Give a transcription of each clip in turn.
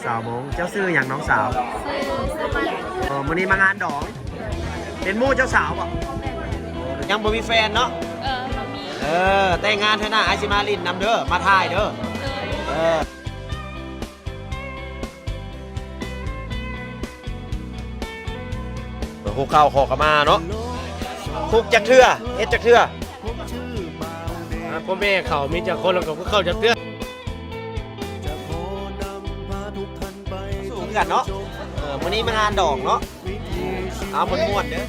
สาวมงเจ้าซื้ออย่างน้องสาว ซื้อมา มื้อนี้มางานดองเป็นหมู่เจ้าสาวป่ะยังบ่มีแฟนเนาะ มามี แต่งงานเถอะนะไอซิมาลินนำเด้อมาถ่ายเด้อ คุกเข้าขอกมาเนาะคุกจักเทื่อเฮ็ดจักเทื่อ พ่อแม่เขามีจากคนแล้วก็เข้าจะเตือน สูงกันเนาะมื้อนี้มางานดองเนาะเอาม่วนๆเด้อ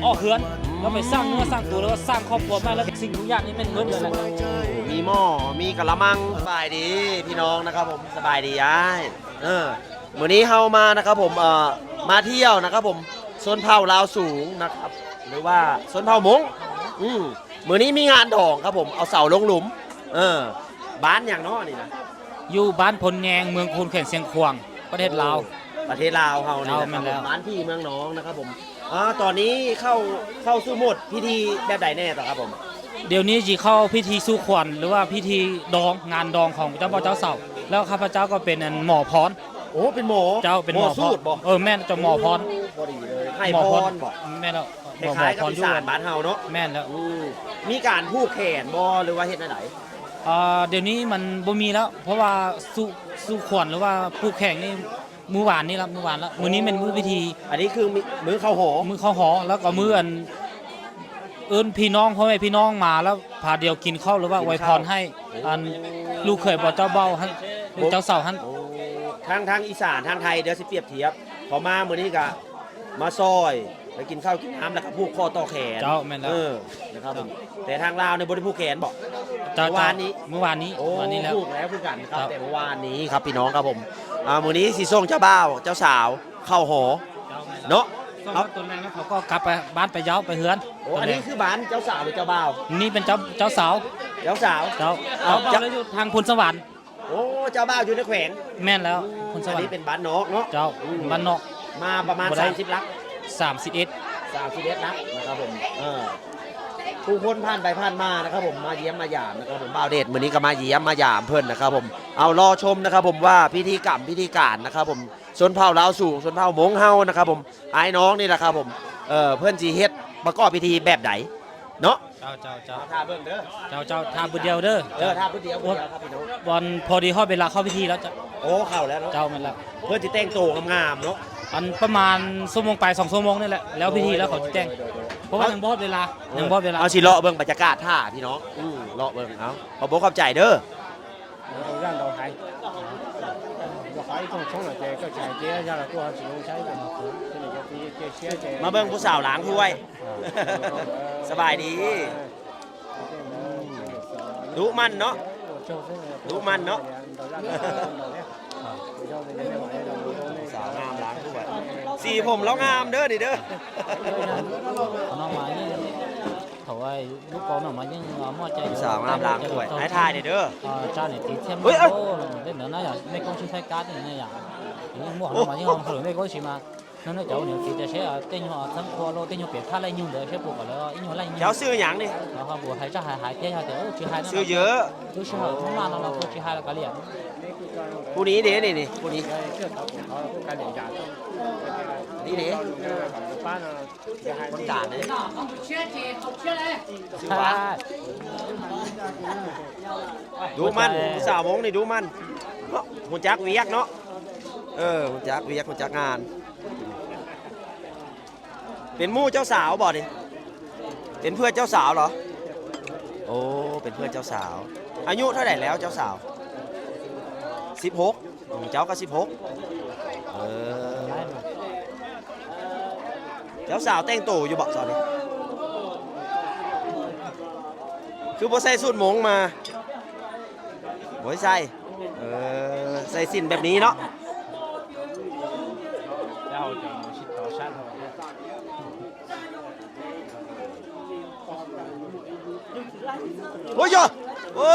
เอาเฮือนแล้วไปสร้างเนื้อสร้างตัวแล้วก็สร้างครอบครัวมาแล้วสิ่งทุกอย่างนี้เป็นเงินเลยแหละ มีหม้อมีกะละมังสบายดีพี่น้องนะครับผมสบายดีอ้ายมื้อนี้เฮามานะครับผมมาเที่ยวนะครับผมชนเผ่าลาวสูงนะครับหรือว่าชนเผ่ามงมื้อนี้มีงานดองครับผมเอาเสาลงหลุมบ้านอย่างเนาะนี่นะ อยู่บ้านพลแยงเมืองโพนแขนเสียงควางประเทศลาว ประเทศลาวเฮานี่นะค ลาวแม่ รับ นแล้ว บ้านพี่เมืองน้องนะครับผมตอนนี้เข้าสู่โหมดพิธีแบบใดแน่ต่อครับผม เดี๋ยวนี้จีเข้าพิธีสู้ขวัญหรือว่าพิธีดองงานดองของเจ้าพ่อเจ้าเสาแล้วข้าพเจ้าก็เป็นหมอพร โอ้เป็นหมอ เจ้าเป็นหมอพ สู ร ตรบ่ แม่นเจ้าหมอพร พอดีเลยให้ หมอ พ พ ร ร บ่ แม่นแล้ว คล้ายๆกับอีสานบ้านเฮาเนาะ แม่นแล้ว มีการผูกแขนบ่หรือว่าเฮ็ดไหน เดี๋ยวนี้มันบ่มีแล้ว เพราะว่าสู้ขวัญหรือว่าผู้แข่งนี่มื้อวานนี่แล้วมื้อวานแล้วมื้อนี้เป็นมื้อพิธี อันนี้คือมื้อเข้าหอ มื้อข้าวหอแล้วก็มื้ออันเอิ้นพี่น้องพ่อแม่พี่น้องมาแล้วพาเดียวกินข้าวหรือว่าอวยพรให้อันลูกเขยบ่เจ้าเบ้าหั่นลูกเจ้าเสาหั่น ทางอีสานทางไทยเดี๋ยวสิเปรียบเทียบพอมามื้อนี้ก็มาซอยไปกินข้าวกินน้ำแล้วก็ผูกคอต่อแขน เจ้าแม่นแล้ว นะครับผมแต่ทางลาวเนี่ยบ่ได้ผูกแขนบ่ เจ้า เมื่อวานนี้ เมื่อวานนี้ โอ้ วันนี้แล้ว ผูกแล้วคือกันครับ ครับ แต่เมื่อวานนี้ครับพี่น้องครับผมมื้อนี้สีส้มเจ้าบ่าวเจ้าสาวเข้าหอเนาะ เอาตัวแรกแล้วเขาก็กลับไปบ้านไปเย้าไปเฮือน โอ้อันนี้คือบ้านเจ้าสาวหรือเจ้าบ่าว นี่เป็นเจ้าสาว เจ้าสาว เจ้า เอา เจ้าอยู่ทางพลสวรรค์ โอ้เจ้าบ่าวอยู่ในแขวง แม่นแล้วพลส อัน วรร นี้ ค์ เป็นบ้านนอกเนาะ เจ้าบ้านนอก มาประมาณ บ่ได้ 30ลัก 31 31ลักนะครับผมผู้คนผ่านไปผ่านมานะครับผมมาเยี่ยมมาหยามนะครับผมบ่าวเดชมื้อนี้ก็มาเยี่ยมมาหยามเพิ่นนะครับผมเอารอชมนะครับผมว่าพิธีกรรมพิธีการนะครับผมชนเผ่าลาวสูงชนเผ่ามงเฮานะครับผมไอ้น้องนี่แหละครับผมเพิ่นสิเฮ็ดประกอบพิธีแบบใดเนาะ เจ้า ท่าเบิ่งเด้อ ทาบุญเดียวเด้อ ท่าผู้เดียวครับพี่น้อง วันพอดีฮอดเวลาเข้าพิธีแล้ว โอ้เข้าแล้วเนาะ เจ้าแม่นแล้ว เพิ่นสิแต่งตัวงามๆเนาะ อันประมาณชั่วโมงไป2ชั่วโมงนี่แหละแล้วพิธีแล้วเขาจะแจ้งเพราะว่ายังบอดเวลายังบอดเวลา เอาสิเลาะเบิ่งบรรยากาศท่าพี่น้องเลาะเบิ่งเอาขอบคุณขอบใจเด้อ 让老海，老海从了这个菜街下来多少几种菜的，这里就写这。 มาเบิ่งผู้สาวล้างถ้วย สบายดีดุมันเนาะดุมันเนาะสาวงามล้างถ้วยสีผมแล้วงามเด้อนี่เด้อ nó mà thầu ai lúc con nó mà nhưng mua chạy สาวงามล้างถ้วยให้ทายนี่เด้อ cha này tí thêm Ôi, ôi. đến nữa nói là mấy con chưa khai cá thì này à nhưng mua nó mà nhưng không phải mấy con gì mà nó nói cháu nếu chỉ để sẽ tên họ thắng qua lô tên họ biết khai lại nhung để sẽ buộc ở đó ít nhiều lại เจ้าซื้อหยังนี่ nó không buộc hay chắc hay thế hay thế chỉ hai nó ซื้อเยอะ cứ chỉ hai không là nó chỉ hai là cái liền ผู้นี้เด้นี่ผู้นี้ 这他不好，不干点家的。 นี่เด้ 班呢，也还 คนกลางนี่ซื้อวะดูมันผู้สาวมงนี่ดูมันเนาะหุ่นจักเวียกเนาะหุ่นจักเวียกหุ่นจักงาน เป็นหมู่เจ้าสาวบ่นี่เป็นเพื่อนเจ้าสาวเหรอโอ้เป็นเพื่อนเจ้าสาว อายุเท่าไหร่แล้วเจ้าสาว16เจ้าก็16เจ้าสาวแต่งตัวอยู่บ่ตอนนี้คือบ่ใส่สูทมงมาบ่ใส่ใส่สิ้นแบบนี้เนาะ 然后就去到山头。 โอ้ยโอ้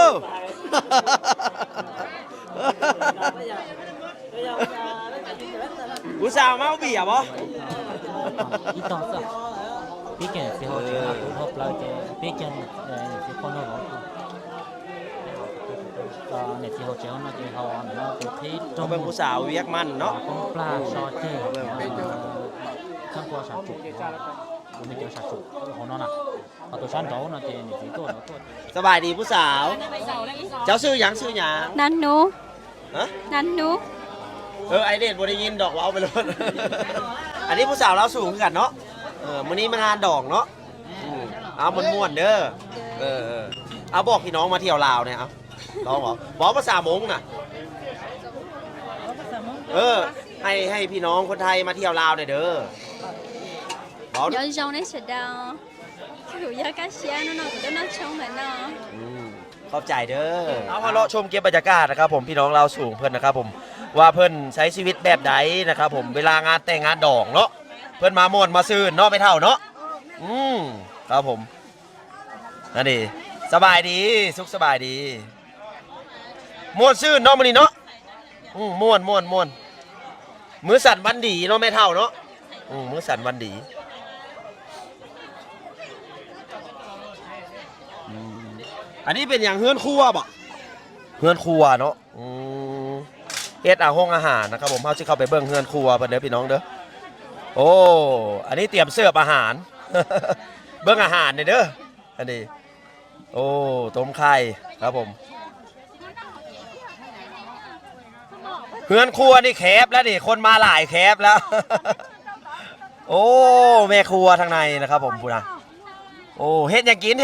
ผู้สาวเมาเบียร์บ่ ít đó sao biết cái thì họ chỉ là tụ hợp lại cái biết cái thì con nó เน็ตที่เขาเจ้าเนาะที่เขาเนาะตัวที่ เขาเป็นผู้สาวเวียกมันเนาะ con pla so che sang qua sản xuất mình cho sản xuất họ nó nè ở tôi sản đấu nó thì chỉ tôi nó tôi สบายดีผู้สาว เจ้าซื้อหยังซื้อหยัง นันหนู ฮะ นันหนู ไอเดดบ่ได้ยินดอกว่าเอาไปเลย อันนี้ผู้สาวเราสูงขึ้นกันเนาะมื้อนี้มางานดอกเนาะเอาม่วนๆเด้อเอาบอกพี่น้องมาเที่ยวลาวเนี่ยเอาลองบอกภาษามงน่ะให้พี่น้องคนไทยมาเที่ยวลาวหน่อยเด้อบอก 有种的是的คืออยากกันเสียนู่นน่ะก็น่าชมเหมือนเนาะ ขอบใจเด้อเอามาเลาะชมเก็บบรรยากาศนะครับผมพี่น้องเราสูงเพิ่นนะครับผมว่าเพิ่นใช้ชีวิตแบบใดนะครับผมเวลางานแต่งงานดองเนาะเพิ่นมาม่วนมาซื่นเนาะไม่เท่าเนาะครับผมนั่นดิสบายดีสุขสบายดีม่วนซื่นเนาะมื้อนี้เนาะม่วนมื้อสันวันดีเนาะไม่เท่าเนาะมื้อสันวันดีอันนี้เป็นอย่างเฮือนครัวบ่เฮือนครัวเนาะเฮ็ดห้องอาหารนะครับผมเฮาสิเข้าไปเบิ่งเฮือนครัวเพิ่นเด้อพี่น้องเด้อโอ้อันนี้เตรียมเสิร์ฟอาหาร เบิ่งอาหารเด้ออันนี้โอ้ต้มไข่ครับผมเฮือนครัวนี่แคบแล้วนี่คนมาหลายแคบแล้ว โอ้แม่ครัวทางในนะครับผมพูดนะโอ้เฮ็ดหยังกินเ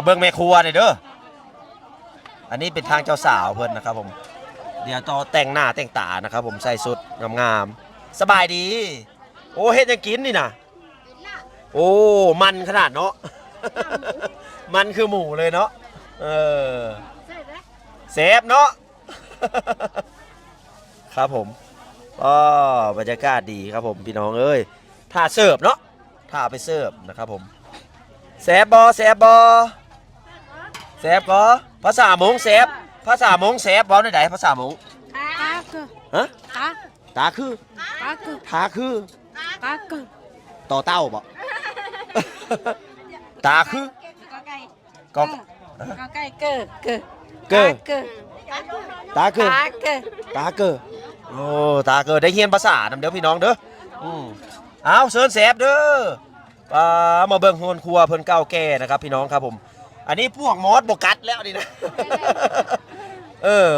บิ่งแม่ครัวหน่อยเด้ออันนี้เป็นทางเจ้าสาวเพิ่นนะครับผมเดี๋ยวต่อแต่งหน้าแต่งตานะครับผมใส่ชุดงามๆสบายดีโอ้เฮ็ดหยังกินนี่นะโอ้มันขนาดเนาะ มันคือหมูเลยเนาะเซฟเนาะ ครับผมบรรยากาศดีครับผมพี่น้องเอ้ยถ้าเสิร์ฟเนาะถ้าไปเสิร์ฟนะครับผมแซบบอก็ภาษามงแซบภาษามงแซบเว้าในใดภาษามงตาคือ ฮะตาคือทาคือต่อเต้าบ่ ตาคือก็ไก่เกิด ตาเกอโอ้ตาเกอได้เฮียนภาษานำเด้อพี่น้องเด้อเอาเชิญแซบเด้อมาเบิ่งโฮนครัวเพิ่นเก่าแก่นะครับพี่น้องครับผมอันนี้พวกมอสบกัดแล้วนี่นะ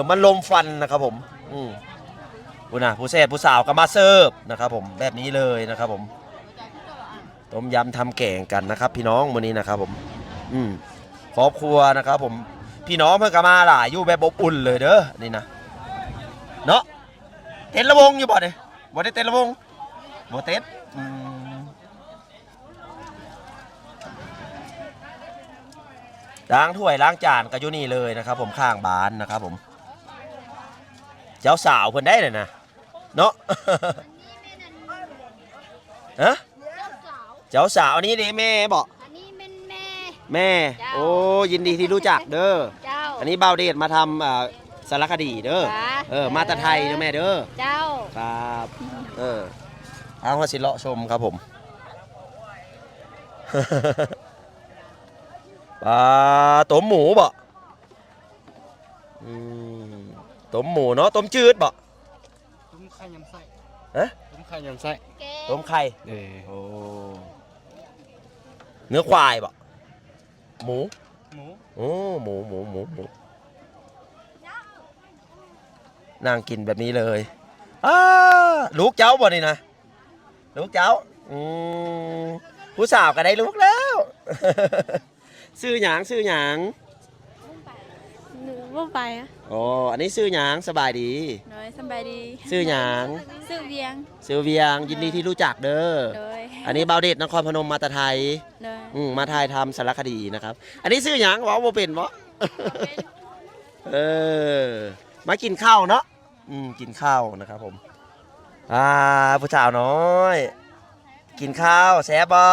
มันลมฟันนะครับผมผู้แซ่บผู้สาวก็มาเสิร์ฟนะครับผมแบบนี้เลยนะครับผมต้มยำทำแกงกันนะครับพี่น้องมื้อนี้นะครับผมครอบครัวนะครับผมพี่น้องเพิ่นก็มาหลายอยู่แบบอบอุ่นเลยเด้อนี่นะเนาะเต้นระวงอยู่บ่เนี่ยบ่ได้เต้นระวงบ่เต้นล้างถ้วยล้างจานก็อยู่นี่เลยนะครับผมข้างบ้านนะครับผมเจ้าสาวเพิ่นได้เลยนะเนาะ ฮะเจ้าสาวอันนี้ดิแม่บอก อันนี้เป็นแม่ แม่โอ้ยินดีที่รู้จักเด้อ เจ้า อันนี้บ่าวเดชมาทำสารคดีเด้อมาตาไทยเด้อแม่เด้อ เจ้า ครับเอามาสิเลาะชมครับผม ปลาต้มหมูบ่ต้มหมูเนาะต้มจืดบ่ต้มไข่ยำไส้ ฮะ ต้มไข่ยำไส้ ต้มไข่โอ้เนื้อควายบ่หมูโอ้หมูนั่งกินแบบนี้เลยลูกเจ้าบ่นี่นะลูกเจ้าผู้สาวก็ได้ลูกแล้ว ซื้อหยางหนูว่าไปอ่ะ อ๋ออันนี้ซื้อหยางสบายดี น้อยสบายดี ซื้อหยาง ซื้อเวียง ยินดีที่รู้จักเด้อ โดย อันนี้บ่าวเดชนครพนมมาตาไทย โดย มาถ่ายทำสารคดีนะครับ อันนี้ซื้อหยางเว้าบ่เป็นบ่ มากินข้าวเนาะกินข้าวนะครับผมผู้สาวน้อยกินข้าวแซ่บบ่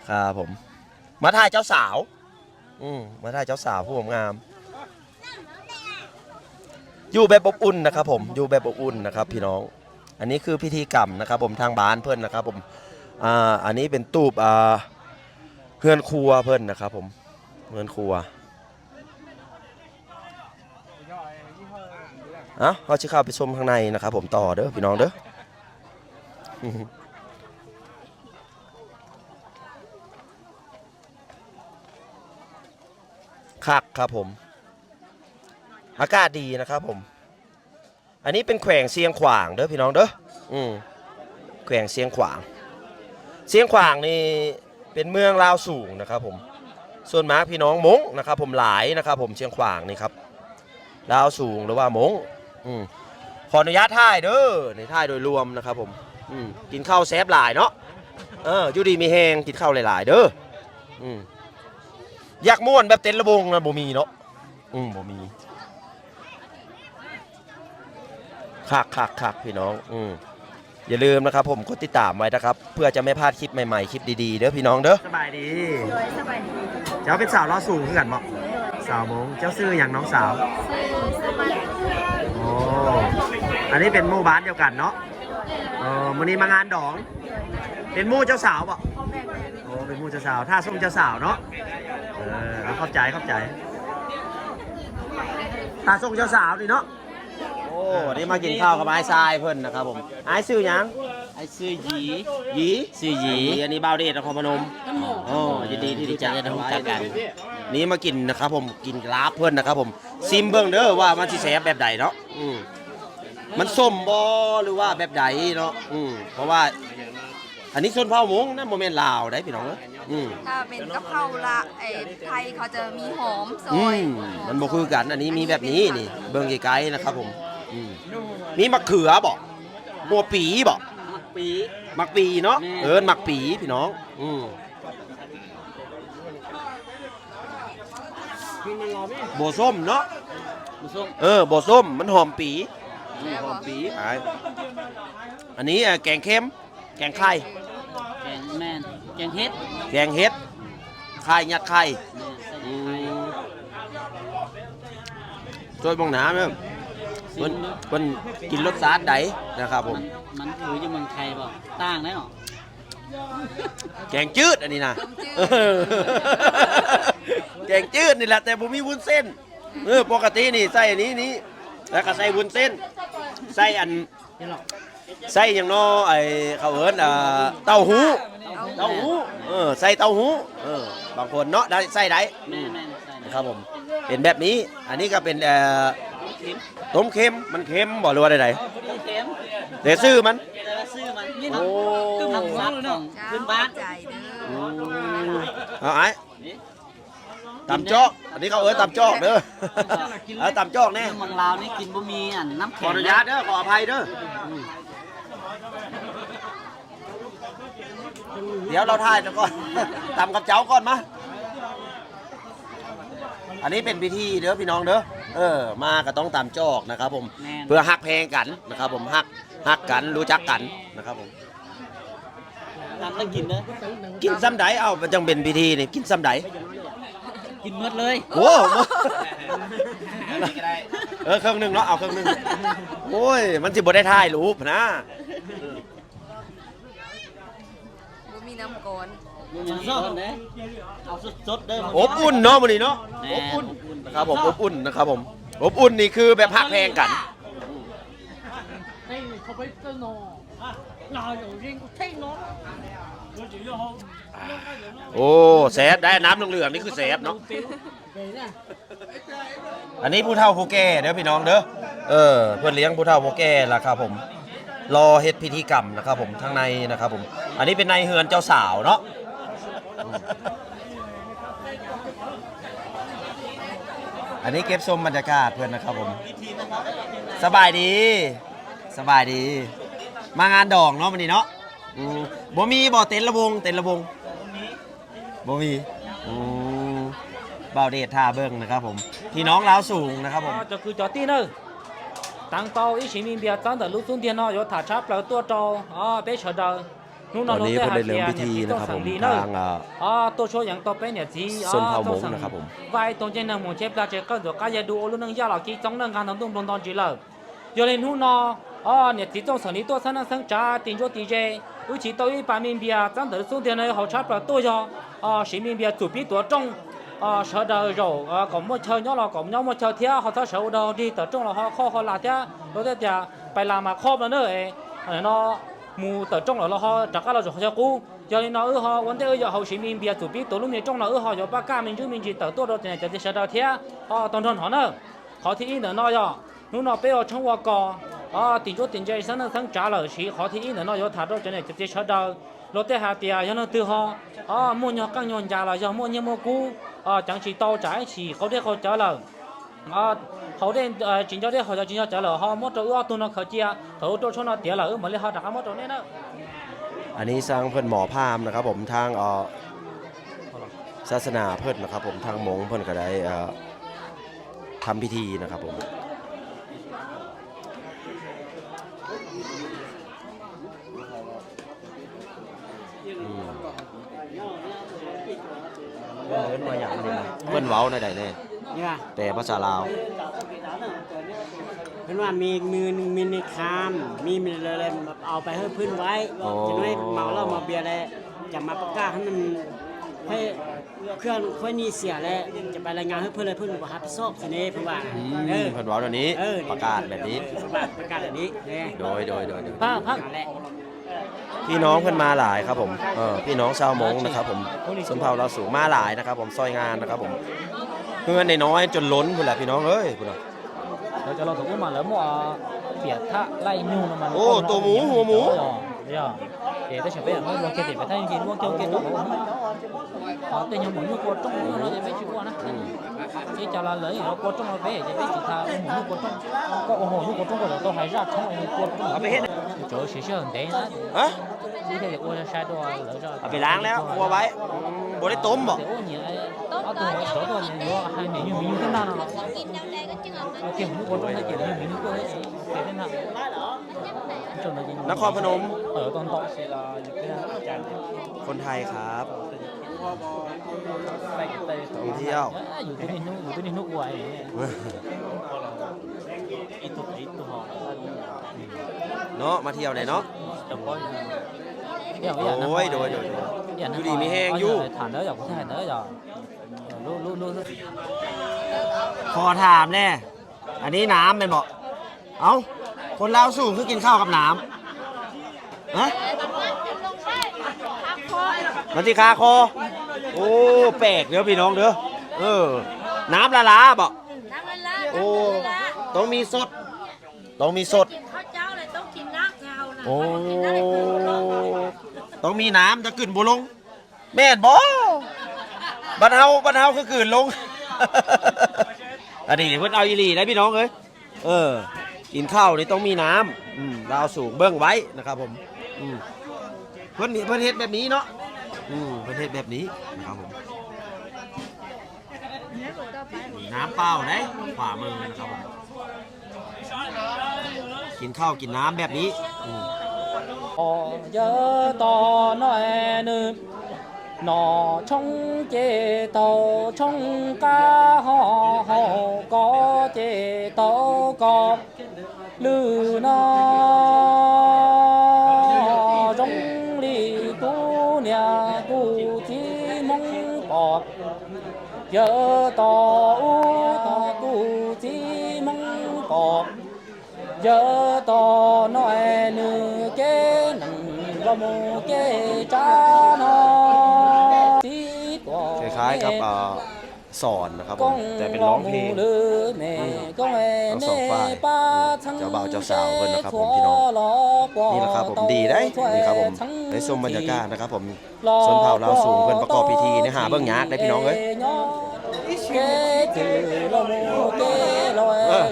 ครับผมมาถ่ายเจ้าสาวมาถ่ายเจ้าสาวผู้งามอยู่แบบอบอุ่นนะครับผมอยู่แบบอบอุ่นนะครับพี่น้องอันนี้คือพิธีกรรมนะครับผมทางบ้านเพื่อนนะครับผม อันนี้เป็นตูบเฮือนครัวเพิ่นนะครับผมเฮือนครัวเขาจะเข้าไปชมข้างในนะครับผมต่อเด้อพี่น้องเด้อ คักครับผมอากาศดีนะครับผมอันนี้เป็นแขวงเชียงขวางเด้อพี่น้องเด้อแขวงเชียงขวางเชียงขวางนี่เป็นเมืองลาวสูงนะครับผมส่วนมากพี่น้องมงนะครับผมหลายนะครับผมเชียงขวางนี่ครับลาวสูงหรือว่ามงขออนุญาตถ่ายเด้อในถ่ายโดยรวมนะครับผมกินข้าวแซ่บหลายเนาะอยู่ดีมีแหงกินข้าวหลายๆเด้ออยากม่วนแบบเต้นระบงนะบ่มีเนาะบ่มีคักพี่น้องอย่าลืมนะครับผมกดติดตามไว้นะครับเพื่อจะไม่พลาดคลิปใหม่ๆคลิปดีๆเด้อพี่น้องเด้อสบายดีสบายดีเจ้าเป็นสาวล้อสูงขึ้นกันบ่สาวมงเจ้าซื้ออย่างน้องสาวโอ้อันนี้เป็นหมู่บ้านเดียวกันเนาะวันนี้มางานดองเป็นหมู่เจ้าสาวบ่โอ้เป็นหมู่เจ้าสาวถ้าส่งเจ้าสาวเนาะเข้าใจถ้าส่งเจ้าสาวดิเนาะโอ้วันนี้มากินข้าวกับไอ้ทรายเพิ่นนะครับผมไอ้ซื้อหยังไอ้ซื้อหยีซื้อหยีอันนี้บ่าวเดชนครพนมโอ้ยินดีที่รู้จักกันนี้มากินนะครับผมกินลาบเพิ่นนะครับผมซิมเบิ่งเด้อว่ามันสิแซ่บแบบใดเนาะมันส้มบ่หรือว่าแบบใดเนาะเพราะว่าอันนี้ส่วนเผามงนั่นโมเมนต์ลาวได้พี่น้องถ้าเป็นกะเพราละไทยเขาจะมีหอมซอย มันบ่คือกันอันนี้มีแบบนี้นี่เบิ่งไกลๆนะครับผมมีมะเขือบ่หัวปีบ่มักปีเนาะมักปีพี่น้องโบส้มเนาะโบส้มมันหอมปีอันนี้แกงเค็มแกงไข่แกงเฮ็ดไข่ยัดไข่ช่วยบ้องหนาไหมเพิ่นกินรสชาติใดนะครับผมมันคืออยู่เมืองไทยบ่ต่างแล้วแกงจืดอันนี้นะแกงจืดนี่แหละแต่ผมมีวุ้นเส้นปกตินี่ใส่อันนี้แล้วก็ใส่วุ้นเส้นใส่ใส่อย่างน้อไอเขาเอิ้นเต้าหู้ใส่เต้าหู้บางคนเนาะได้ใส่ได้ครับผมเป็นแบบนี้อันนี้ก็เป็นต้มเค็มมันเค็มบ่หรือว่าใดๆแต่ซื้อมันโอ้ทำซับของขึ้นบ้านเอาไอ้ตำจอกอันนี้เขาเอิ้นตำจอกเด้อตำจอกแน่เมืองลาวนี่กินบ่มีน้ำแข็งขออนุญาตเด้อขออภัยเด้อเดี๋ยวเราถ่ายก่อนตำกับเจ้าก่อนมาอันนี้เป็นพิธีเด้อพี่น้องเด้อมาก็ต้องตำจอกนะครับผมเพื่อฮักแพงกันนะครับผมฮักกันรู้จักกันนะครับผมตำต้องกินเด้อกินซ้ำใดเอามันจังเป็นพิธีนี่กินซ้ำใดกินหมดเลยโอ้เครื่องนึงเนาะเอาเครื่องนึงโอ้ยมันสิบ่ได้ถ่ายรูปนะมีน้ำก่อนเอาสดๆเด้ออบอุ่นเนาะมื้อนี้เนาะอบอุ่นนะครับผมอบอุ่นนะครับผมอบอุ่นนี่คือแบบฮักแพงกันโอ้แซ่บได้น้ำเหลืองๆนี่คือแซ่บเนาะอันนี้ผู้เฒ่าผู้แก่เด้อพี่น้องเด้อเพื่อนเลี้ยงผู้เฒ่าผู้แก่ล่ะครับผมรอเฮ็ดพิธีกรรมนะครับผมทางในนะครับผมอันนี้เป็นในเฮือนเจ้าสาวเนาะอันนี้เก็บชมบรรยากาศเพื่อนนะครับผมสบายดีมางานดองเนาะวันนี้เนาะบ่มีบ่เต็นระวงบ่มีบ่าวเดชท่าเบิ้งนะครับผมพี่น้องลาวสูงนะครับผมจะคือจอตี้เนอะตั้งเป้าอีชิมินเบียตั้งแต่ลูกตุ้นเทียนเนาะอยู่ถ่าชับแล้วตัวโตเป๊ะเฉดตอนนี้เพิ่นได้เริ่มพิธีนะครับผมทางตัวโชว์อย่างต่อไปเนี่ยจีส้นเผามงนะครับผมไว้ตรงเจนหนึ่งหมู่เจ็บแล้วเจก็เดี๋ยวก็จะดูรุ่นนึงยาหลอกกี่จ้องเรื่องการทำตุ้มลงตอนจีเลยอยู่ในนู่นเนาะเนี่ยจีจ้องสันนิษฐานตัวสันนั่งสังจ่าติงโจตีเจ尤其到一般面边啊，咱的冬天呢好差不多呀，谁面边左边多重。sợ đời rồi có một chơi nhỏ là có nhau một chơi theo họ ta sợ đâu đi tập trung là họ kho họ là theo rồi thế thì phải làm mà kho mà nữa nó mù tập trung là họ chắc là rồi họ cũ cho nên nó họ vấn đề ở họ sĩ mình bây giờ biết tổ lúc này trong là họ rồi ba ca mình chứ mình chỉ tập tốt rồi thì chỉ sợ đâu theo họ toàn thân họ nữa họ thì nữa nó rồi lúc nào bây giờ trong hoa cò tiền chỗ tiền chơi sáng nó sáng trả lời sĩ họ thì nữa nó rồi thả đâu cho nên chỉ sợ đâu rồi thế hà tiền cho nó từ họ mua nhỏ căng nhon già là do mua nhiều mua cũ chẳng chỉ tàu trái chỉเขาได้เขาtrả lờiเขาได้chính cho đấy họ cho chính cho trả lời họ mất rồi tôi nó khởi chia thấu tôi cho nó tiền là mà lấy họ đặt mất rồi nên đó อันนี้สร้างเพิ่นหมอพราหมณ์นะครับผมทางศาสนาเพิ่นนะครับผมทางมงเพิ่นก็ได้ทำพิธีนะครับผมเพิ่นว่าอย่างนี้นะเพิ่นเว้าในใดแน่ นี่ป่ะ แต่ภาษาลาว เพิ่นว่ามีมือในคามมีอะไรเอาไปให้พื้นไว้จะไม่เมาเหล้ามาเบียร์แล้วจะมาประกาศให้มันให้เครื่องค่อยนี่เสียแล้วจะไปรายงานให้เพื่อนเลยเพื่อนบอกรับผิดชอบสิเนี่ยเพื่อนว่า เพิ่นเว้าเดี๋ยวนี้ประกาศแบบนี้ ประกาศแบบนี้เนี่ย โดย พักแหละ พี่น้องเพิ่นมาหลายครับผมพี่น้องชาวมงนะครับผมชนเผ่าเราสูงมาหลายนะครับผมซอยงานนะครับผมเพื่อนน้อยจนล้นพุ่นแหละพี่น้องเอ้ยพุ่นน่ะ เราจะลองถูกมาแล้วมั่วเปียกท่าไล่มิวมัน โอ้ตัวหมูหัวหมู เดี๋ยวแต่ฉันไปอ่ะไม่ลงเกติไปท่าจริงๆลงเกติลงแต่ยังหมุนอยู่กดตรงเราจะไปชิวนะที่จะละเลยเรากดตรงเราไปจะไปจิตาหมุนอยู่กดตรงก็โอ้โหอยู่กดตรงก็เราให้ราดช่องกดตรงเอาไปเฮ็ดโจ้เฉยๆเด้นะ ฮะ ที่จะอ้วนใช้ตัวแล้วจะ เอาไปล้างแล้วกลัวไว้บ่ได้ต้มบ่ แต่อ้วนเนี่ยเอาตัวเฉยตัวเนี่ยให้มีอยู่ที่นั่นเนาะ Kim đâu đây có chừngโอเคผมคนต้องให้เกียรติมีนิ้วก้อยเกียรตินั่นจนจริง นครพนม ตอนโต คนไทยครับ ไป ท่องเที่ยว อยู่ที่นี่นุ๊กไว้อีตุกหอ เนาะมาเที่ยวไหนเนาะ แต่ก็โอ้ยโดยอยู่ดีมีแห้งอยู่ ฐานเด้ออย่าพูดแทนเด้ออย่ารู้ ขอถามแน่อันนี้น้ำเป็นบ่เอ้าคนลาวสูงคือกินข้าวกับน้ำฮะมันสิคาคอโอ้แปลกเด้อพี่น้องเด้อน้ำละลาบ่โอ้ต้องมีสดข้าวเจ้าเลยต้องกินน้ำเจ้านะ โอ้ต้องมีน้ำจะกลืนบ่ลงแม่นบ่บ้านเฮาคือกลืนลง อันนี้เพิ่นเอาอีหลีนะพี่น้องเอ้ยกินข้าวนี่ต้องมีน้ำเราสูงเบื้องไว้นะครับผมเพิ่นเฮ็ดแบบนี้เนาะเพิ่นเฮ็ดแบบนี้นะครับผมน้ำเปล่าได้ขวามือนะครับผมกินข้าวกินน้ำแบบนี้เยอะต่อหน่อยนึงนอช่องเจโตช่องกาหอก็เจโตก็ลือนอจงลีกูเนี่ยกูจีมงปอดเยอะต่อต่อกูจีมงปอดเยอะต่อหน่อยนึงเกนังละโมเกจานอคล้ายๆกับสอนนะครับผมแต่เป็นร้องเพลงทั้งสองฝ่ายเจ้าบ่าวเจ้าสาวกันนะครับผมพี่น้องนี่แหละครับผมดีได้นี่ครับผมได้ชมบรรยากาศนะครับผมชนเผ่าลาวสูงเพิ่นประกอบพิธีในหาเบิ่งยากได้พี่น้องเอ้ย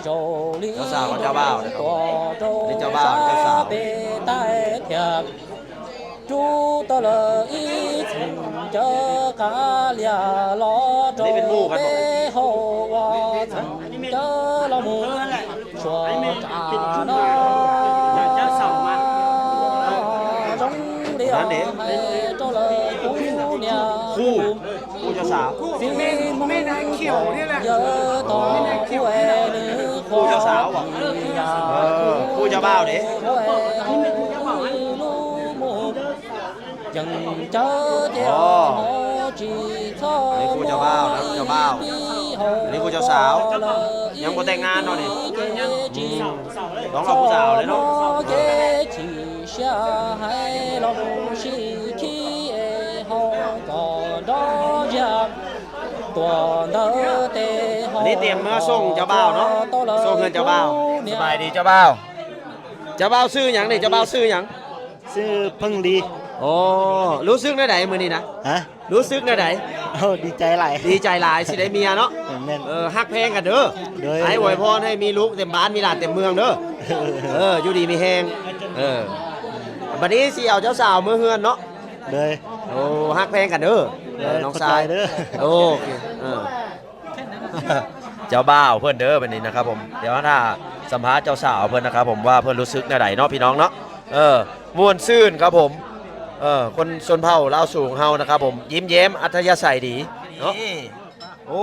เจ้าสาวกับเจ้าบ่าวนะครับนี่เจ้าบ่าวเจ้าสาวchú tơ lơ ý chừng chớ cá lia lo trâu bê hồ hoa chừng chớ lo mù chùa trà nó trong địa mẹ cho lời cú nhà khu cho sáo xin mong nhớ tỏ quê nữ khu cho sáo khu cho bao đấy ยังเจอเดียวโหจีโซ นี่ครูเจ้าบ่าวนะเจ้าบ่าวอันนี้ครูเจ้าสาว ยังบ่แต่งงานเนาะนี่ร้องกับผู้สาวเลยเนาะ อันนี้เตรียมเมื่อส่งเจ้าบ่าวเนาะส่งเงินเจ้าบ่าวสบายดีเจ้าบ่าวเจ้าบ่าวซื้อหยังนี่เจ้าบ่าวซื้อหยัง ชื่อพึ่งดี โอ้รู้สึกได้ไหนมื้อนี้นะ ฮะ รู้สึกได้ไหน โอ้ดีใจหลาย ดีใจหลายสิได้เมียเนาะ แม่น ฮักเพลงกันเด้อ เด้อ ไอ้อวยพรให้มีลูกเต็มบ้านมีหลานเต็มเมืองเด้ออยู่ดีมีแฮงบัดนี้สิเอาเจ้าสาวมื้อเฮือนเนาะ เลย โอ้ฮักเพลงกันเด้อน้องชาย เด้อ โอเคเจ้าบ่าวเพื่อนเด้อแบบนี้นะครับผมเดี๋ยวถ้าสัมภาษณ์เจ้าสาวเพื่อนนะครับผมว่าเพื่อนรู้สึกในไหนเนาะพี่น้องเนาะม่วนซื่นครับผมคนชนเผ่าลาวสูงเฮานะครับผมยิ้มแย้มอัธยาศัยดีเนาะโอ้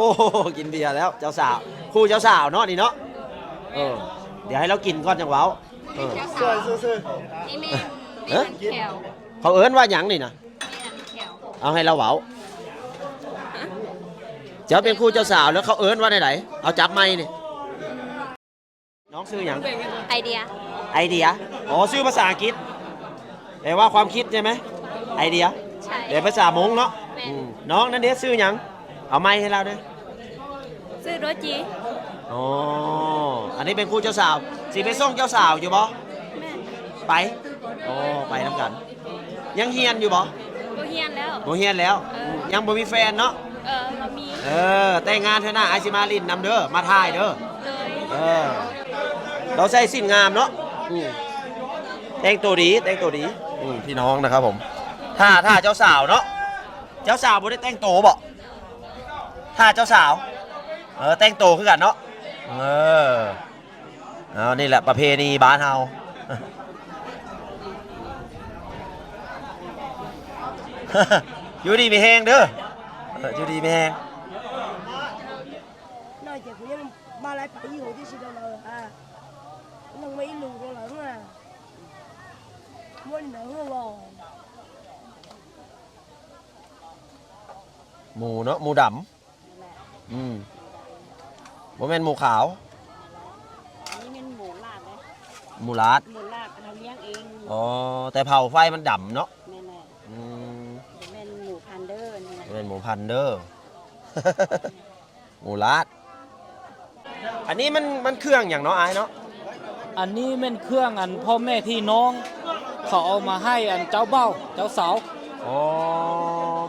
กินเบียร์แล้วเจ้าสาวคู่เจ้าสาวเนาะนี่เนาะเดี๋ยวให้เรากินก่อนจังหวะนี่แม่แขว เขาเอิ้นว่าหยังนี่นะ แขว เอาให้เราเว้าเจ้าเป็นคู่เจ้าสาวแล้วเขาเอิ้นว่าไหนๆเอาจับไม้นี่น้องซื้อหยัง ไอเดีย ไอเดียอ๋อซื้อภาษาอังกฤษแปลว่าความคิดใช่ไหมไอเดีย ใช่ เดี๋ยวภาษามงเนาะ แม่ น้องนั่นเด้ซื้อหยังเอาไม้ให้เราด้วย ซื้อรถจี อ๋ออันนี้เป็นคู่เจ้าสาวสิไปส่งเจ้าสาวอยู่บ่ แม่ ไปอ๋อไปน้ำกัน ยังเฮียนอยู่บ่ โบเฮียนแล้ว บ่เฮียนแล้ว ยังบ่มีแฟนเนาะ เรามี แต่งงานเถอะนะไอซิมาลินนำเด้อมาถ่ายเด้อ เลย เราใส่สินงามเนาะแต่งตัวดีแต่งตัวดีพี่น้องนะครับผมถ้าเจ้าสาวเนาะเจ้าสาวบ่ได้แต่งตัวบ่ถ้าเจ้าสาวแต่งตัวคือกันเนาะเอานี่แหละประเพณีบ้านเฮา อยู่ดีมีแฮงเด้ออยู่ดีมีแฮง 那也不用马来朋友就是的了啊，弄没路过人啊，我能了。 หมูเนาะหมูดำบ่แม่นหมูขาว นี่เป็นหมูลาบไหม หมูลาด หมูลาบเราเลี้ยงเอง อ๋อแต่เผาไฟมันดำเนาะ แม่แม่ อืม เป็นหมูพันเดอร์นี่นะ เป็นหมูพันเดอร์ หมูลาด อันนี้มันเครื่องอย่างเนาะอายเนาะ อันนี้เป็นเครื่องอันพ่อแม่พี่น้อง เขาเอามาให้อันเจ้าเบ้าเจ้าสาว อ๋อ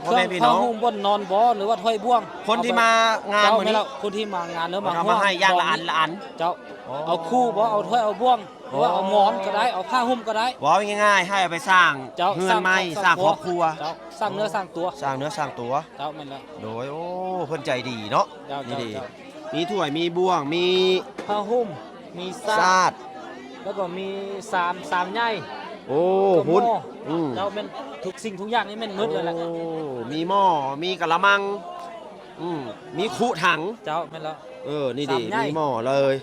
พ่อ เครื่ แม่พี่น้อง ผ้าห่มบนนอนบ่หรือว่าถ้วยบ่วง คนที่มางาน เจ้า มื้อ ไม่ นี้ แล้วคนที่มางานแล้วมา เอามาให้อย่างละอันละอัน เจ้า อ๋อ เอาคู่บ่เอาถ้วยเอาบ่วงหรือว่าเอาหมอนก็ได้เอาผ้าห่มก็ได้ ว่าง่ายๆให้เอาไปสร้าง เจ้า เฮือนไม้สร้างครอบครัว เจ้าสร้างเนื้อสร้างตัว สร้างเนื้อสร้างตัว เจ้าแม่นแล้ว โดยโอ้เพิ่นใจดีเนาะ เจ้า นี่ เจ้า ดี เจ้า มีถ้วยมีบ่วงมี ผ้าห่มมีซา ซา ด ด แล้วก็มีสามใหญ่ โอ้ ก็หม้ หุ่น อเจ้าเป็นทุกสิ่งทุกอย่างนี่แม่นหมดเลยแหละ โอ้มีหม้อมีกะละมังมีคุถัง เจ้าแม่นแล้ว นี่ดี สามใหญ่ มีหม้อเลย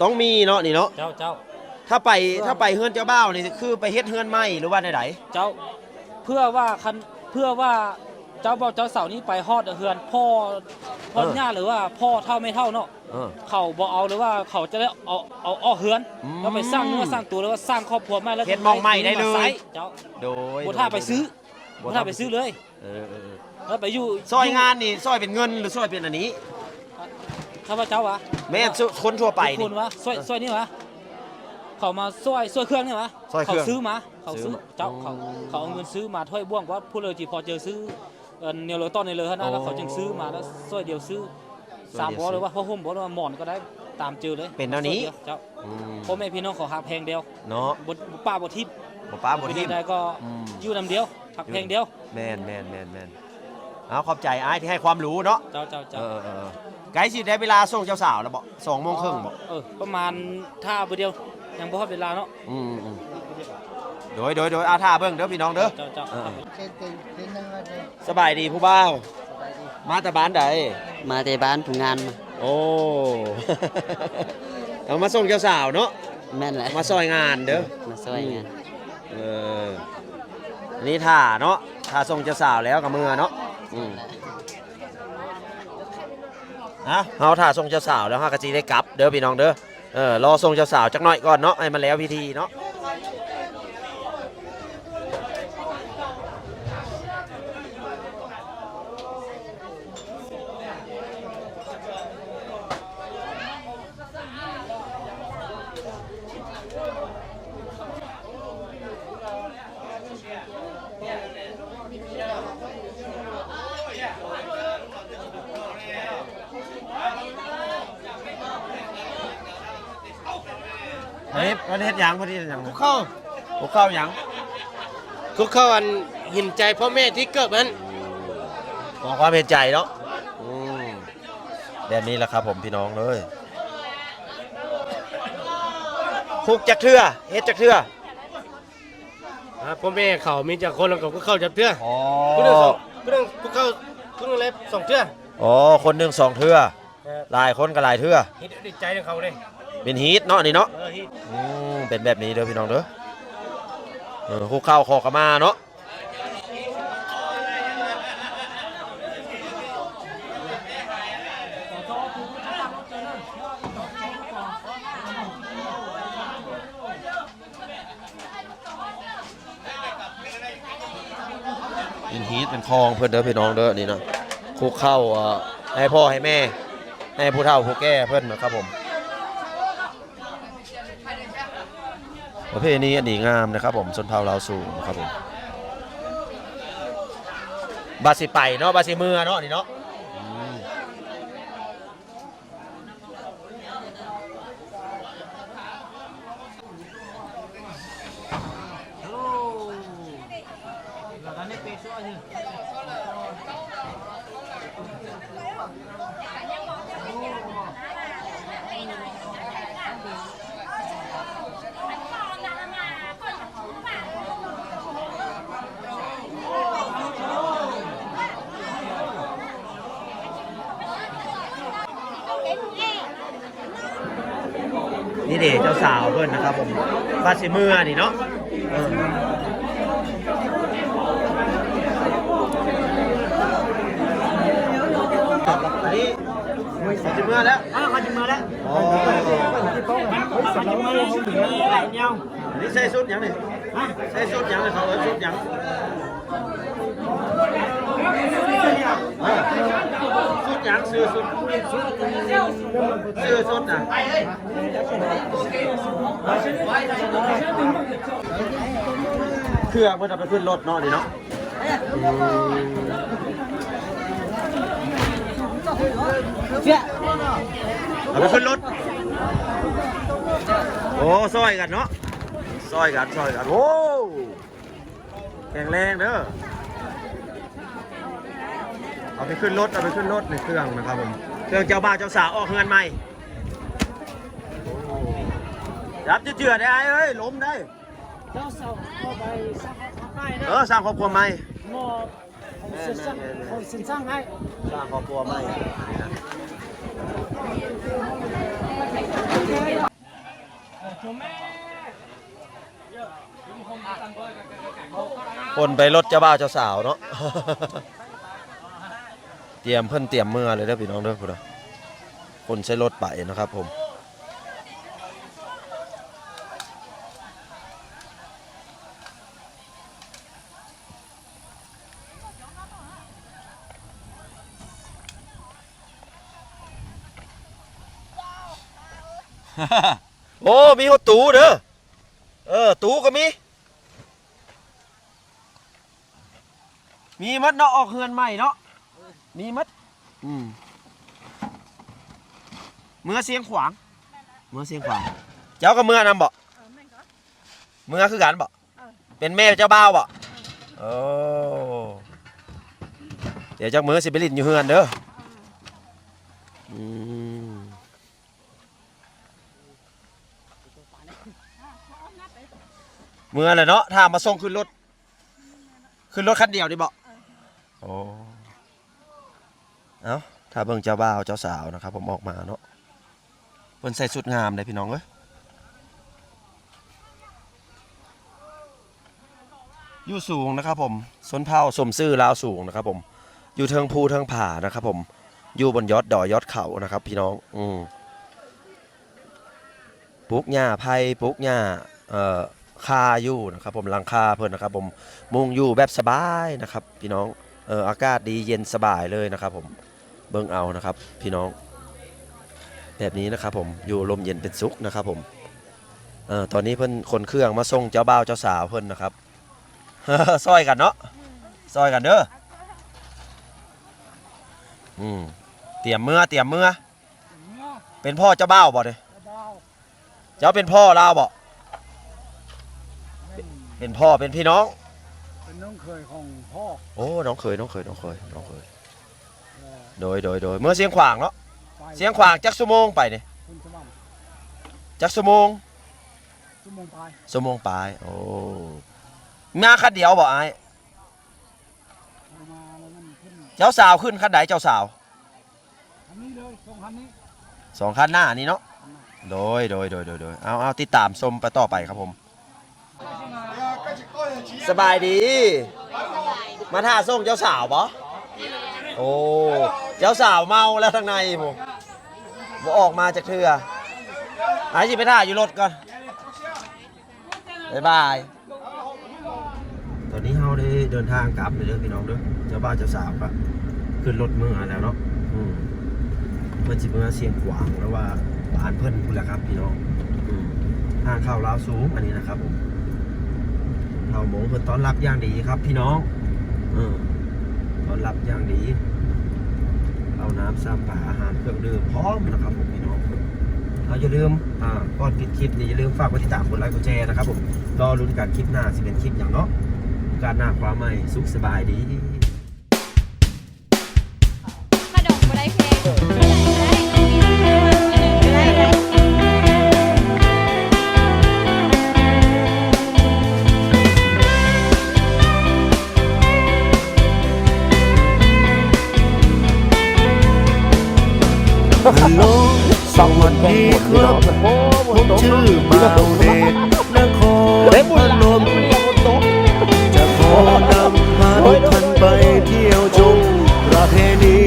ต้องมีเนาะนี่เนาะ เจ้าเจ้า ถ้าไปเฮือนเจ้าบ่าวนี่คือไปเฮ็ดเฮือนใหม่หรือว่าไหน เจ้าเพื่อว่าเจ้าบ่าวเจ้าสาวนี่ไปฮอดเฮือนพ่อย่าหรือว่าพ่อเท่าไม่เท่าเนาะ เขาบ่เอาหรือว่าเขาจะได้เอาเฮือนแล้วไปสร้างเนื้อสร้างตัวแล้วก็สร้างครอบครัวใหม่แล้ว เฮ็ดหม้องใหม่ได้เลย เจ้า โดย บ่ท่าไปซื้อบ่ท่าไปซื้อเลย เออ แล้วไปอยู่ ซอยงานนี่ซอยเป็นเงินหรือซอยเป็นอันนี้ ข้าพเจ้าวะ แม่คนทั่วไป ทุกค นี่ นวะซอยนี่วะเขามาซอยเครื่องนี่วะ ซอยเครื่อง เขาซื้อมาเขา ซื้ ซื้ อ อ มา เจ้าเขาเอาเงินซื้อมาถ้วยบ่วงว่าผู้เลยจีพอเจอซื้อเนียวเลยต้นนี่เลยฮะนะแล้วเขาจึงซื้อมาแล้วซอยเดียวซื้อ3บ่หรือว่าพ่อห่มบ่หรือว่าหมอนก็ได้ตามเจอเลย เป็นแนวนี้ ซอยดียวเจ้า อืม พ่อแม่พี่น้องเขาหักแพงเดียว เนาะ บป้าบทิพย์ บ่ป้าบ่ทิม ได้ก็ อืม อยู่นำเดียวหักแพงเดียว แม่นเอาขอบใจอ้ายที่ให้ความรู้เนาะ เจ้า ไกด์สิได้เวลาส่งเจ้าสาวแล้วบ่2:30นบ่ ประมาณท่าบ่เดียวยังบ่ฮอดเวลาเนาะ โดยอาท่าเบิ่งเด้อพี่น้องเด้อ เจ้า สบายดีผู้บ่าวมาแต่บ้านใด มาแต่บ้านผู้งานมา โอ้ เอามาส่งเจ้าสาวเนาะ แม่นแหละ มาซอยงานเด้อ มาซอยงาน เออ อันนี้ท่าเนาะท่าทรงเจ้าสาวแล้วกับมือเนาะเฮาท่าทรงเจ้าสาวแล้วฮะกะจีได้กลับเด้อพี่น้องเด้อรอทรงเจ้าสาวจักหน่อยก่อนเนาะให้มันแล้วพิธีเนาะเฮ้ยประเทศยังประเทศยัง คุกเข้า พวกเข้ายัง คุกเข้าอันหินใจพ่อแม่ที่เกิดมัน ขอความเห็นใจเนาะแบบนี้แหละครับผมพี่น้องเลยคุกจักเทื่อเฮ็ดจักเทื่อ พ่อแม่เขามีจากคนแล้วก็คุกเข้าจับเทื่อ อ๋อ คุกเรื่องสองคุกเรื่องคุกเข้าคุกเรื่องเล็บสองเทื่อ อ๋อคนหนึ่ง2เทื่อหลายคนก็หลายเทื่อ ฮิตดิใจของเขาเลย เป็นฮีทเนาะนี่เนาะ ฮิต เป็นแบบนี้เด้อพี่น้องเด้อคุกเข้าขอกมาเนาะเป็นฮีทเป็นคลองเพื่อนเด้อพี่น้องเด้อนี่นะคุกเข้าให้พ่อให้แม่ให้ผู้เฒ่าผู้แก่เพื่อนนะครับผมประเพณีอันดีงามนะครับผมชนเผ่าลาวสูงนะครับผมบาสิไปเนาะบาสิมือเนาะนี่เนาะนี่เด็เจ้าสาวเพื่อนนะครับผมบาสิมือนี่เนาะอันนี้บาสิมือแล้ว เขาจะมาแล้ว อ๋อ เขาจะมาแล้วหลายแนว อันนี้ใส่สุดยังนี่ใส่สุดยังเลยเขาสุดยังสุดยังซื้อสุดนะเครื่องมันจะไปขึ้นรถเนาะนี่เนาะเอาไปขึ้นรถโอ้ซอยกันเนาะซอยกันโอ้แข็งแรงเด้อเอาไปขึ้นรถในเครื่องนะครับผมเครื่องเจ้าบ่าวเจ้าสาวออกเงินใหม่รับเจือได้เอ้ยล้มได้ เจ้าสาวเอาไปสร้างครอบครัวได้ สร้างครอบครัวใหม่ หมอของสินสร้างให้ สร้างครอบครัวใหม่คนไปรถเจ้าบ่าวเจ้าสาวเนาะ เตรียมเมื่อเลยเด้อพี่น้องเด้อพุ่นคนใช้รถไปนะครับผมโอ้มีหัวตูเด้อตูก็มีมัดเนาะออกเฮือนใหม่เนาะมีมัดเมื่อเสียงขวางเจ้าก็เมื่อนำบ่เมื่อคือกันบ่เป็นแม่เจ้าบ่าวบ่โอ้เดี๋ยวจักมื้อสิไปลิ้นอยู่เฮือนเด้อเมื่อแหละเนาะถ้ามาส่งขึ้นรถคันเดียวดิบ่โอ้เอ้าถ้าเบิ่งเจ้าบ่าวเจ้าสาวนะครับผมออกมาเนาะเพิ่นใส่ชุดงามเลยพี่น้องเอ้ย อยู่สูงนะครับผมสนเผาสมซื่อลาวสูงนะครับผมอยู่เทิงภูเทิงผานะครับผมอยู่บนยอดดอยยอดเขานะครับพี่น้องปลูกหญ้าไผ่ปลูกหญ้าคาอยู่นะครับผมหลังคาเพิ่นนะครับผมมุงอยู่แบบสบายนะครับพี่น้องอากาศดีเย็นสบายเลยนะครับผมเบิ่งเอานะครับพี่น้องแบบนี้นะครับผมอยู่ลมเย็นเป็นสุขนะครับผมตอนนี้เพิ่นคนเครื่องมาส่งเจ้าบ่าวเจ้าสาวเพิ่นนะครับ ซอยกันเนาะซอยกันเด้อเตรียมเมื่อเป็นพ่อเจ้าบ่าวบ่เด้เจ้าเป็นพ่อลาวบ่เป็นพ่อเป็นพี่น้องเป็นน้องเคยของพ่อ โอ้น้องเคยโดยเมื่อเสียงขวางเนาะเสียงขวางจักชั่วโมงไปนี่จักชั่วโมงปลายโอ้มาคันเดียวบ่ไอ้เจ้าสาวขึ้นคันไหนเจ้าสาวคันนี้เลยสองคันหน้านี่เนาะโดยเอาติดตามชมไปต่อไปครับผมสบายดีมาท่าส่งเจ้าสาวบ่โอ้เจ้าสาวเมาแล้วทางในผมบ่ออกมาจากเทือไอ้สิไปท่าอยู่รถก่อนบ๊ายบายตอนนี้เราได้เดินทางกลับเลยเด้อพี่น้องเด้อเจ้าบ้านเจ้าสาวก็ขึ้นรถเมื่อแล้วเนาะเพื่อนจิเมื่อเสียงขวางแล้วว่าบ้านเพื่อนพูดแล้วครับพี่น้องทางเข้าลาวสูงอันนี้นะครับผมเราโมงเพื่อนต้อนรับอย่างดีครับพี่น้องต้อนรับอย่างดีเอาน้ำซ้ำป่าอาหารเครื่องดื่มพร้อมนะครับผมพี่น้องเราอย่าลืมก่อนปิดคลิปนี่อย่าลืมฝากกดติดตามกดไลค์กดแชร์นะครับผมรอลุ้นกันคลิปหน้าสิเป็นคลิปอย่างเนาะการหน้าความใหม่สุขสบายดี มาดอกบัวได้เพลงได้ฮัลโหลสวัสดีครับผมชื่อบ่าวเดชนครพนมจะขอนำพาทุกท่านไปเที่ยวชมประเพณี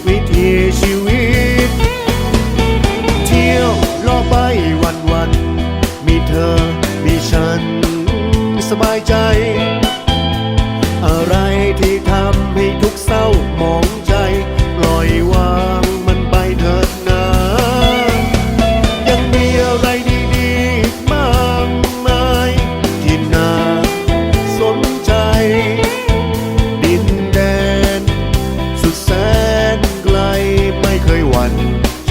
วิถีชีวิตเที่ยวล่อไปวันมีเธอมีฉันสบายใจอะไรที่ทำให้ทุกเศร้าหมองใจปล่อยวางมันไปเถิดนะยังมีอะไรดีๆมากมายที่น่าสนใจดินแดนสุดแสนไกลไม่เคยหวั่น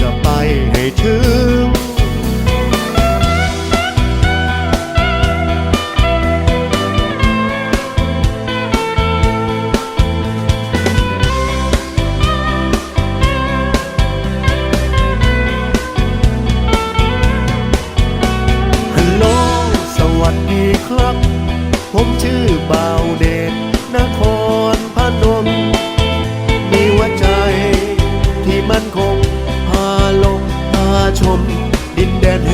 จะไปให้ถึงครับผมชื่อบ่าวเดชนครพนมมีหัวใจที่มั่นคงพาลงพาชมดินแดนแห่ง